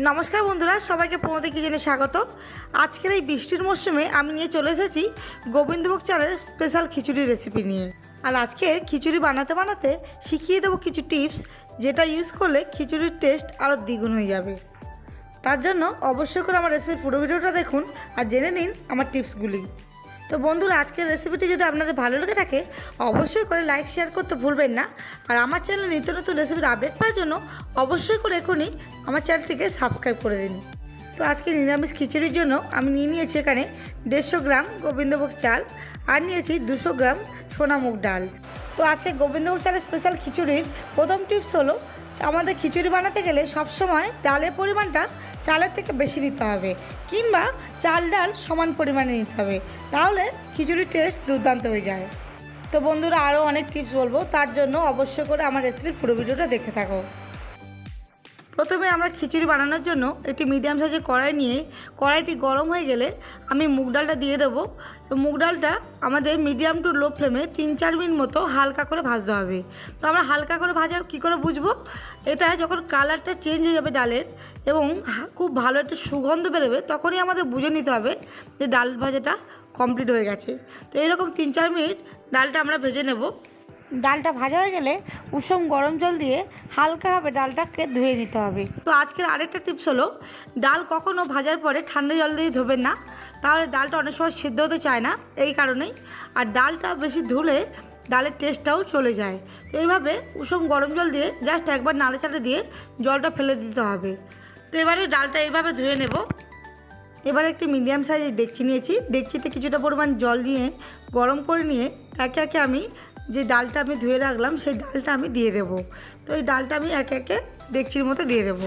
নমস্কার বন্ধুরা, সবাইকে প্রমোদে কিচেনে স্বাগত। আজকের এই বৃষ্টির মরশুমে আমি নিয়ে চলে এসেছি গোবিন্দভোগ চালের স্পেশাল খিচুড়ি রেসিপি নিয়ে। আর আজকের খিচুড়ি বানাতে বানাতে শিখিয়ে দেবো কিছু টিপস, যেটা ইউজ করলে খিচুড়ির টেস্ট আরও দ্বিগুণ হয়ে যাবে। তার জন্য অবশ্যই করে আমার রেসিপির পুরো ভিডিওটা দেখুন আর জেনে নিন আমার টিপসগুলি। তো বন্ধুরা, আজকের রেসিপিটি যদি আপনাদের ভালো লেগে থাকে অবশ্যই করে লাইক শেয়ার করতে ভুলবেন না। আর আমার চ্যানেলে নিত্য নতুন রেসিপির আপডেট পাওয়ার জন্য অবশ্যই করে এখনই আমার চ্যানেলটিকে সাবস্ক্রাইব করে দিন। তো আজকে নিরামিষ খিচুড়ির জন্য আমি নিয়েছি এখানে 150 গ্রাম গোবিন্দভোগ চাল আর নিয়েছি 200 গ্রাম সোনা মুগ ডাল। তো আজকে গোবিন্দভোগ চালের স্পেশাল খিচুড়ির প্রথম টিপস হলো, আমাদের খিচুড়ি বানাতে গেলে সবসময় ডালের পরিমাণটা চালের থেকে বেশি নিতে হবে, কিংবা চাল ডাল সমান পরিমাণে নিতে হবে, তাহলে খিচুড়ির টেস্ট দুর্দান্ত হয়ে যায়। তো বন্ধুরা, আরও অনেক টিপস বলবো, তার জন্য অবশ্যই করে আমার রেসিপির পুরো ভিডিওটা দেখে থাকো। প্রথমে আমরা খিচুড়ি বানানোর জন্য একটি মিডিয়াম সাইজের কড়াই নিয়ে কড়াইটি গরম হয়ে গেলে আমি মুগ ডালটা দিয়ে দেবো। মুগ ডালটা আমাদের মিডিয়াম টু লো ফ্লেমে 3-4 মিনিট মতো হালকা করে ভাজতে হবে। তো আমরা হালকা করে ভাজা কী করে বুঝবো? এটা যখন কালারটা চেঞ্জ হয়ে যাবে ডালের এবং খুব ভালো একটা সুগন্ধ বেরোবে, তখনই আমাদের বুঝে নিতে হবে যে ডাল ভাজাটা কমপ্লিট হয়ে গেছে। তো এরকম 3-4 মিনিট ডালটা আমরা ভেজে নেব। ডালটা ভাজা হয়ে গেলে উষম গরম জল দিয়ে হালকাভাবে ডালটাকে ধুয়ে নিতে হবে। তো আজকের আরেকটা টিপস হলো, ডাল কখনও ভাজার পরে ঠান্ডা জল দিয়ে ধোবেন না, তাহলে ডালটা অনেক সময় সিদ্ধ হতে চায় না, এই কারণেই। আর ডালটা বেশি ধুলে ডালের টেস্টটাও চলে যায়। তো এইভাবে উষম গরম জল দিয়ে জাস্ট একবার নাড়াচাড়া দিয়ে জলটা ফেলে দিতে হবে। তো এবারে ডালটা এইভাবে ধুয়ে নেব। এবারে একটি মিডিয়াম সাইজের ডেকচি নিয়েছি, ডেকচিতে কিছুটা পরিমাণ জল দিয়ে গরম করে নিয়ে একে একে আমি যে ডালটা আমি ধুয়ে রাখলাম সেই ডালটা আমি দিয়ে দেব। তো এই ডালটা আমি একে একে ডেকচির মতো দিয়ে দেব।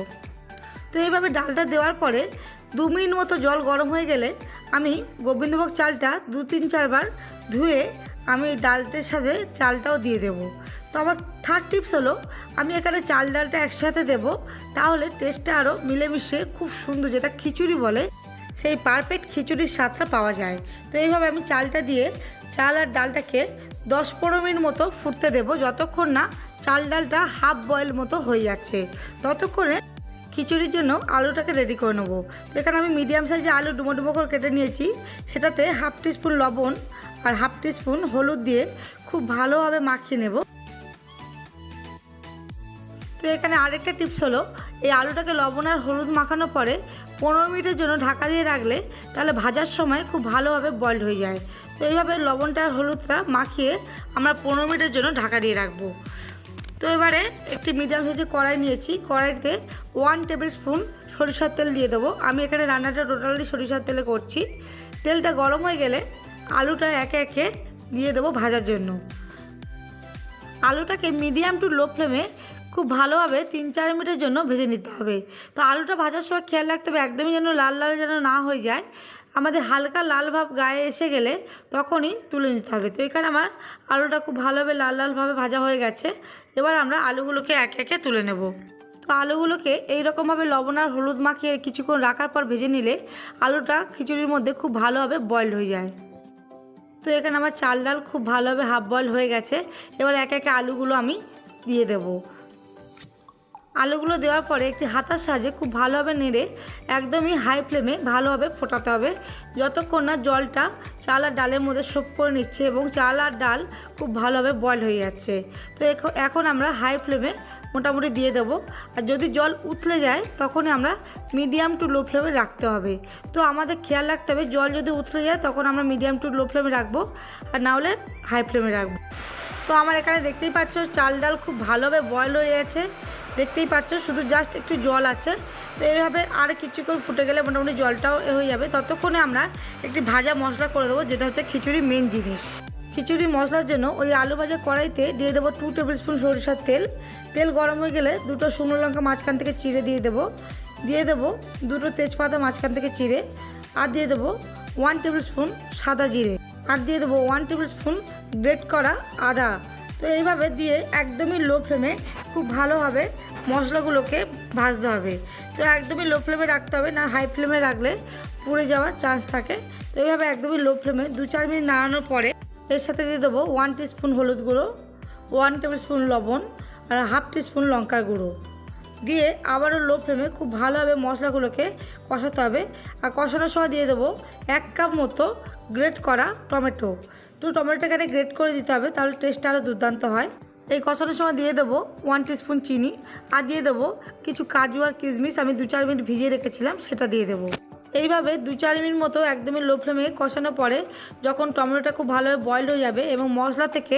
তো এইভাবে ডালটা দেওয়ার পরে 2 মিনিট মতো জল গরম হয়ে গেলে আমি গোবিন্দভোগ চালটা 2-3-4 বার ধুয়ে আমি ডালটার সাথে চালটাও দিয়ে দেব। তো আমার থার্ড টিপস হলো, আমি এখানে চাল ডালটা একসাথে দেব, তাহলে টেস্টটা আরও মিলেমিশে খুব সুন্দর, যেটা খিচুড়ি বলে, সেই পারফেক্ট খিচুড়ির স্বাদটা পাওয়া যায়। তো এইভাবে আমি চালটা দিয়ে চাল আর ডালটাকে 10-15 মিনিট মতো ফুটতে দেবো, যতক্ষণ না চাল ডালটা হাফ বয়েল মতো হয়ে যাচ্ছে। ততক্ষণে খিচুড়ির জন্য আলুটাকে রেডি করে নেবো। তো এখানে আমি মিডিয়াম সাইজে আলু ডুমো ডুমো করে কেটে নিয়েছি, সেটাতে 1/2 টিস্পুন লবণ আর 1/2 টিস্পুন হলুদ দিয়ে খুব ভালোভাবে মাখিয়ে নেব। তো এখানে আরেকটা টিপস হলো, এই আলুটাকে লবণ আর হলুদ মাখানোর পরে 15 মিনিটের জন্য ঢাকা দিয়ে রাখলে তাহলে ভাজার সময় খুব ভালোভাবে বয়েলড হয়ে যায়। তো এইভাবে লবণটা আর হলুদটা মাখিয়ে আমরা 15 মিনিটের জন্য ঢাকা দিয়ে রাখবো। তো এবারে একটি মিডিয়াম সাইজের কড়াই নিয়েছি, কড়াইতে 1 টেবিল স্পুন সরিষার তেল দিয়ে দেবো। আমি এখানে রান্নাটা টোটালি সরিষার তেলে করছি। তেলটা গরম হয়ে গেলে আলুটা একে একে দিয়ে দেবো ভাজার জন্য। আলুটাকে মিডিয়াম টু লো ফ্লেমে খুব ভালোভাবে 3-4 মিনিটের জন্য ভেজে নিতে হবে। তো আলুটা ভাজার সময় খেয়াল রাখতে হবে একদমই যেন লাল লাল যেন না হয়ে যায়। আমাদের হালকা লাল ভাব গায়ে এসে গেলে তখনই তুলে নিতে হবে। তো এখানে আমার আলুটা খুব ভালোভাবে লাল লালভাবে ভাজা হয়ে গেছে। এবার আমরা আলুগুলোকে একে একে তুলে নেব। তো আলুগুলোকে এইরকমভাবে লবণ আর হলুদ মাখিয়ে কিছুক্ষণ রাখার পর ভেজে নিলে আলুটা খিচুড়ির মধ্যে খুব ভালোভাবে বয়েলড হয়ে যায়। তো এখানে আমার চাল ডাল খুব ভালোভাবে হাফ বয়েল হয়ে গেছে। এবার একে একে আলুগুলো আমি দিয়ে দেব। আলুগুলো দেওয়ার পরে একটি হাতার সাহায্যে খুব ভালোভাবে নেড়ে একদমই হাই ফ্লেমে ভালোভাবে ফোটাতে হবে, যতক্ষণ না জলটা চাল আর ডালের মধ্যে সোপ করে নিচ্ছে এবং চাল আর ডাল খুব ভালোভাবে বয়েল হয়ে যাচ্ছে। তো এখন আমরা হাই ফ্লেমে মোটামুটি দিয়ে দেবো। আর যদি জল উতলে যায় তখনই আমরা মিডিয়াম টু লো ফ্লেমে রাখতে হবে। তো আমাদের খেয়াল রাখতে হবে, জল যদি উতলে যায় তখন আমরা মিডিয়াম টু লো ফ্লেমে রাখবো, আর না হলে হাই ফ্লেমে রাখবো। তো আমার এখানে দেখতেই পাচ্ছ চাল ডাল খুব ভালোভাবে বয়েল হয়ে গেছে, দেখতেই পাচ্ছ শুধু জাস্ট একটু জল আছে। তো এইভাবে আর কিছুক্ষণ ফুটে গেলে মোটামুটি জলটাও হয়ে যাবে। ততক্ষণে আমরা একটি ভাজা মশলা করে দেবো, যেটা হচ্ছে খিচুড়ির মেন জিনিস। খিচুড়ি মশলার জন্য ওই আলু ভাজা কড়াইতে দিয়ে দেবো 2 টেবিল স্পুন সরিষার তেল। তেল গরম হয়ে গেলে 2টো শুকনো লঙ্কা মাঝখান থেকে চিড়ে দিয়ে দেবো। 2টো তেজপাতা মাঝখান থেকে চিড়ে, আর দিয়ে দেবো 1 টেবিল স্পুন সাদা জিরে, আর দিয়ে দেবো 1 টেবিল স্পুন গ্রেট করা আদা। তো এইভাবে দিয়ে একদমই লো ফ্লেমে খুব ভালোভাবে মশলাগুলোকে ভাজতে হবে। তো একদমই লো ফ্লেমে রাখতে হবে, না হাই ফ্লেমে রাখলে পুড়ে যাওয়ার চান্স থাকে। তো এইভাবে একদমই লো ফ্লেমে 2-4 মিনিট নাড়ানোর পরে এর সাথে দিয়ে দেবো 1 টিস্পুন হলুদ গুঁড়ো, 1 টেবিল স্পুন লবণ আর 1/2 টিস্পুন লঙ্কার গুঁড়ো। দিয়ে আবারও লো ফ্লেমে খুব ভালোভাবে মশলাগুলোকে কষাতে হবে। আর কষানোর সময় দিয়ে দেবো 1 কাপ মতো গ্রেট করা টমেটো। তো টমেটোটাকে গ্রেট করে দিতে হবে, তাহলে টেস্টটা আরও দুর্দান্ত হয়। এই কষানোর সময় দিয়ে দেবো 1 টিস্পুন চিনি, আর দিয়ে দেবো কিছু কাজু আর কিশমিশ আমি 2-4 মিনিট ভিজিয়ে রেখেছিলাম, সেটা দিয়ে দেবো। এইভাবে 2-4 মিনিট মতো একদমই লো ফ্লেমে কষানোর পরে যখন টমেটোটা খুব ভালোভাবে বয়েলড হয়ে যাবে এবং মশলা থেকে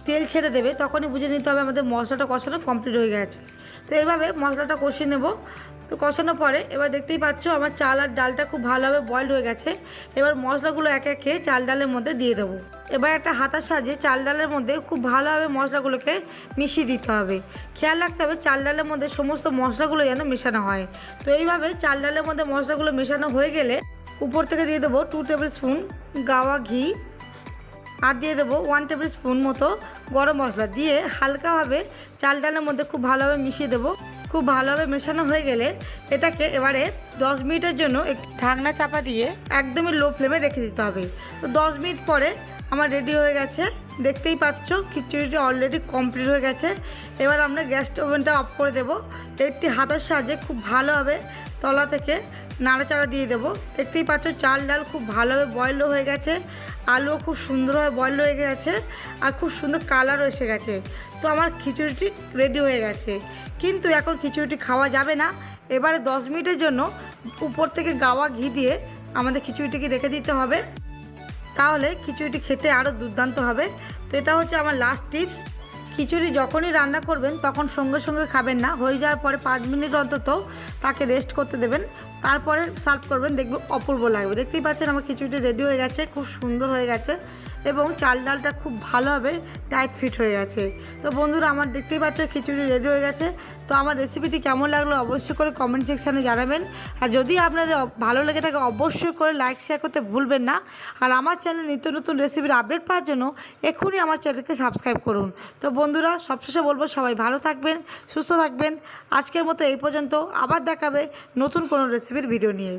তেল ছেড়ে দেবে, তখনই বুঝে নিতে হবে আমাদের মশলাটা কষানো কমপ্লিট হয়ে গেছে। তো এইভাবে মশলাটা কষিয়ে নেব। তো কষানোর পরে এবার দেখতেই পাচ্ছ আমার চাল আর ডালটা খুব ভালোভাবে বয়েলড হয়ে গেছে। এবার মশলাগুলো একে একে চাল ডালের মধ্যে দিয়ে দেবো। এবার একটা হাতার সাহায্যে চাল ডালের মধ্যে খুব ভালোভাবে মশলাগুলোকে মিশিয়ে দিতে হবে। খেয়াল রাখতে হবে চাল ডালের মধ্যে সমস্ত মশলাগুলো যেন মেশানো হয়। তো এইভাবে চাল ডালের মধ্যে মশলাগুলো মেশানো হয়ে গেলে উপর থেকে দিয়ে দেবো 2 টেবিল স্পুন গাওয়া ঘি, আর দিয়ে দেবো 1 টেবিল স্পুন মতো গরম মশলা দিয়ে হালকাভাবে চাল ডালের মধ্যে খুব ভালোভাবে মিশিয়ে দেবো। খুব ভালোভাবে মেশানো হয়ে গেলে এটাকে এবারে 10 মিনিটের জন্য একটু ঢাকনা চাপা দিয়ে একদমই লো ফ্লেমে রেখে দিতে হবে। তো 10 মিনিট পরে আমার রেডি হয়ে গেছে। দেখতেই পাচ্ছ খিচুড়িটা অলরেডি কমপ্লিট হয়ে গেছে। এবার আমরা গ্যাস ওভেনটা অফ করে দেবো। একটি হাতের সাহায্যে খুব ভালোভাবে তলা থেকে নাড়াচাড়া দিয়ে দেবো। দেখতেই পাচ্ছ চাল ডাল খুব ভালোভাবে বয়েল হয়ে গেছে, আলুও খুব সুন্দরভাবে বয়েল হয়ে গেছে, আর খুব সুন্দর কালারও এসে গেছে। তো আমার খিচুড়িটি রেডি হয়ে গেছে। কিন্তু এখন খিচুড়িটি খাওয়া যাবে না। এবারে 10 মিনিটের জন্য উপর থেকে গাওয়া ঘি দিয়ে আমাদের খিচুড়িটিকে রেখে দিতে হবে, তাহলে খিচুড়িটি খেতে আরও দুর্দান্ত হবে। তো এটা হচ্ছে আমার লাস্ট টিপস। খিচুড়ি যখনই রান্না করবেন তখন সঙ্গে সঙ্গে খাবেন না, হয়ে যাওয়ার পরে 5 মিনিট অন্তত তাকে রেস্ট করতে দেবেন, তারপরে সার্ভ করবেন, দেখবেন অপূর্ব লাগবে। দেখতেই পাচ্ছেন আমার খিচুড়িটি রেডি হয়ে গেছে, খুব সুন্দর হয়ে গেছে এবং চাল ডালটা খুব ভালোভাবে টাইট ফিট হয়ে গেছে। তো বন্ধুরা আমার দেখতেই পাচ্ছ খিচুড়ি রেডি হয়ে গেছে। তো আমার রেসিপিটি কেমন লাগলো অবশ্যই করে কমেন্ট সেকশানে জানাবেন। আর যদি আপনাদের ভালো লেগে থাকে অবশ্যই করে লাইক শেয়ার করতে ভুলবেন না। আর আমার চ্যানেলে নিত্য নতুন রেসিপির আপডেট পাওয়ার জন্য এক্ষুনি আমার চ্যানেলকে সাবস্ক্রাইব করুন। তো বন্ধুরা সবশেষে বলবো সবাই ভালো থাকবেন, সুস্থ থাকবেন। আজকের মতো এই পর্যন্ত, আবার দেখাবে নতুন কোনো রেসিপির ভিডিও নিয়ে।